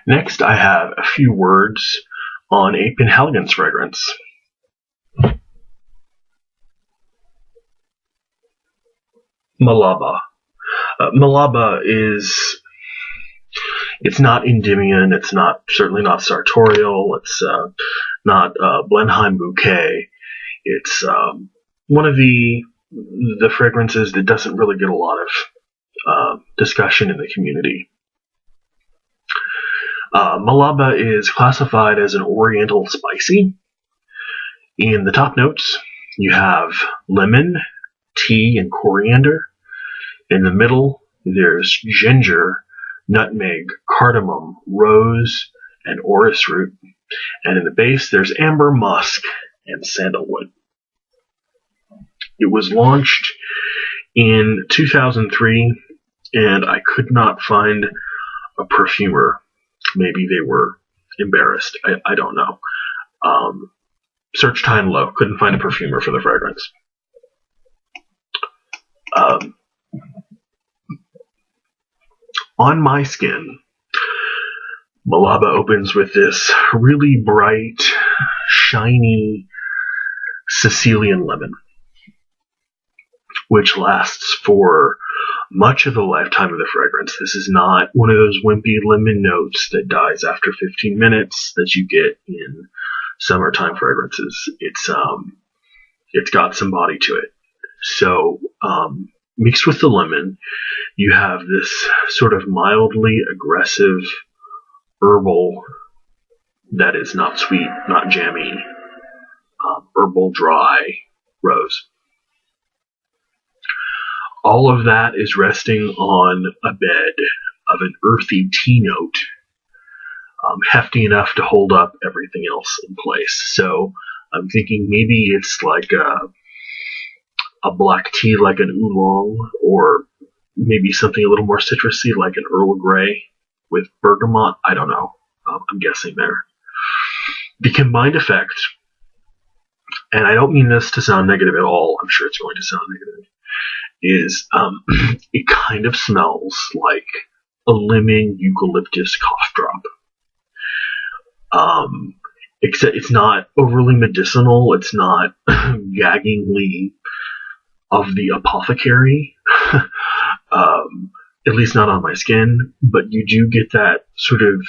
Next, I have a few words on a Penhaligon's fragrance. Malabah. Malabah it's not Endymion, it's certainly not sartorial, it's not Blenheim Bouquet. It's one of the fragrances that doesn't really get a lot of discussion in the community. Malabah is classified as an oriental spicy. In the top notes, you have lemon, tea, and coriander. In the middle, there's ginger, nutmeg, cardamom, rose, and orris root. And in the base, there's amber, musk, and sandalwood. It was launched in 2003, and I could not find a perfumer. Maybe they were embarrassed. I don't know. Searched high and low. Couldn't find a perfumer for the fragrance. On my skin, Malabah opens with this really bright, shiny Sicilian lemon, which lasts for much of the lifetime of the fragrance. This is not one of those wimpy lemon notes that dies after 15 minutes that you get in summertime fragrances. It's got some body to it. So, mixed with the lemon, you have this sort of mildly aggressive herbal that is not sweet, not jammy, herbal dry rose. All of that is resting on a bed of an earthy tea note, hefty enough to hold up everything else in place. So I'm thinking maybe it's like a black tea like an oolong, or maybe something a little more citrusy like an Earl Grey with bergamot. I don't know. I'm guessing there. The combined effect, and I don't mean this to sound negative at all, I'm sure it's going to sound negative, is it kind of smells like a lemon eucalyptus cough drop. Except it's not overly medicinal, it's not gaggingly of the apothecary, at least not on my skin, but you do get that sort of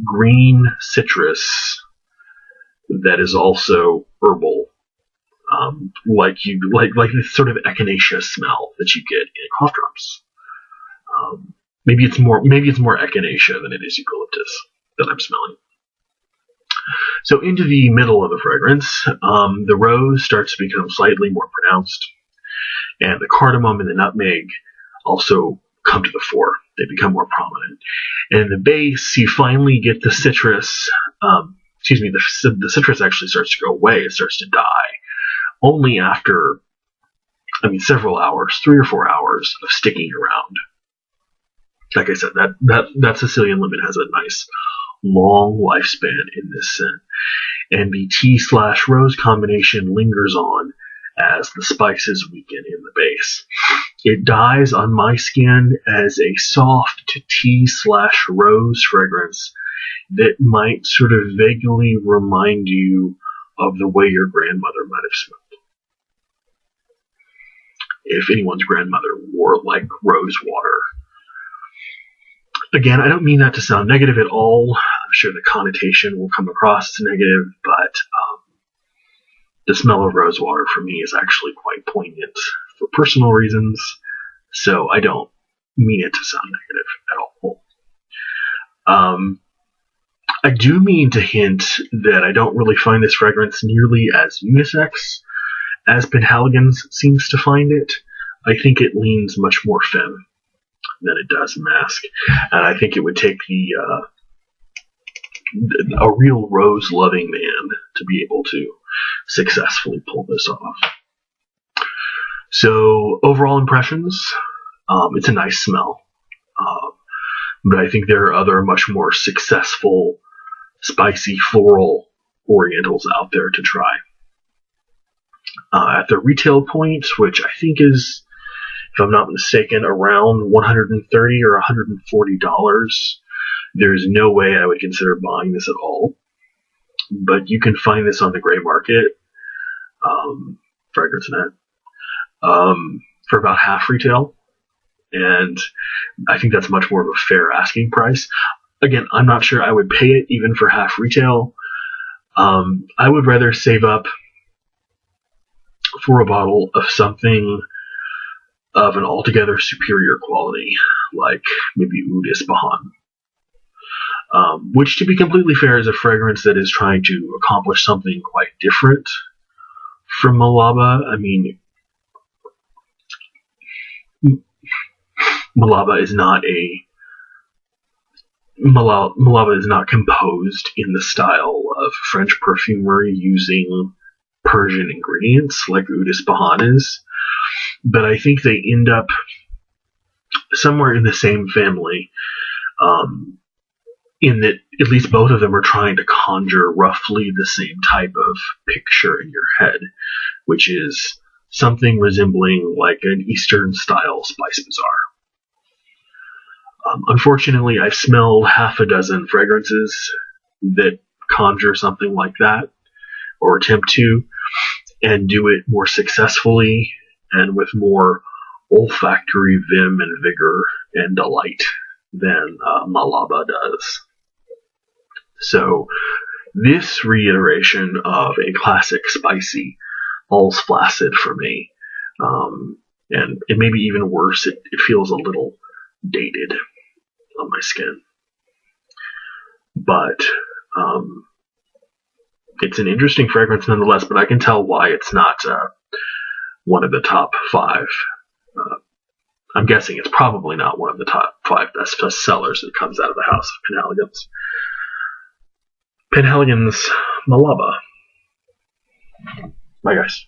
green citrus that is also herbal, like this sort of echinacea smell that you get in cough drops. Maybe it's more echinacea than it is eucalyptus that I'm smelling. So into the middle of the fragrance, the rose starts to become slightly more pronounced, and the cardamom and the nutmeg also come to the fore. They become more prominent. And in the base, you finally get the citrus, the citrus actually starts to go away. It starts to die only after, several hours, 3 or 4 hours of sticking around. Like I said, that Sicilian lemon has a nice long lifespan in this scent. And the tea/rose combination lingers on as the spices weaken in the base. It dies on my skin as a soft tea/rose fragrance that might sort of vaguely remind you of the way your grandmother might have smelled. If anyone's grandmother wore like rose water. Again, I don't mean that to sound negative at all. I'm sure the connotation will come across as negative, but the smell of rose water for me is actually quite poignant for personal reasons, so I don't mean it to sound negative at all. I do mean to hint that I don't really find this fragrance nearly as unisex as Penhaligon's seems to find it. I think it leans much more femme than it does mask, and I think it would take a real rose-loving man to be able to successfully pull this off. So overall impressions, it's a nice smell, but I think there are other much more successful spicy floral orientals out there to try. At the retail point, which I think is, if I'm not mistaken, around $130 or $140, There's no way I would consider buying this at all. But you can find this on the gray market, FragranceNet, for about half retail. And I think that's much more of a fair asking price. Again, I'm not sure I would pay it even for half retail. I would rather save up for a bottle of something of an altogether superior quality, like maybe Oud Ispahan. Which, to be completely fair, is a fragrance that is trying to accomplish something quite different from Malabah. I mean, Malabah is not composed in the style of French perfumery using Persian ingredients like Oud Ispahan is, but I think they end up somewhere in the same family, in that at least both of them are trying to conjure roughly the same type of picture in your head, which is something resembling like an Eastern-style spice bazaar. Unfortunately, I've smelled half a dozen fragrances that conjure something like that, or attempt to, and do it more successfully and with more olfactory vim and vigor and delight than Malabah does. So this reiteration of a classic spicy falls flaccid for me, and it may be even worse. It feels a little dated on my skin, but it's an interesting fragrance nonetheless. But I can tell why it's not one of the top 5. I'm guessing it's probably not one of the top 5 best sellers that comes out of the house of Penhaligon's. Penhaligon's Malabah. Bye, guys.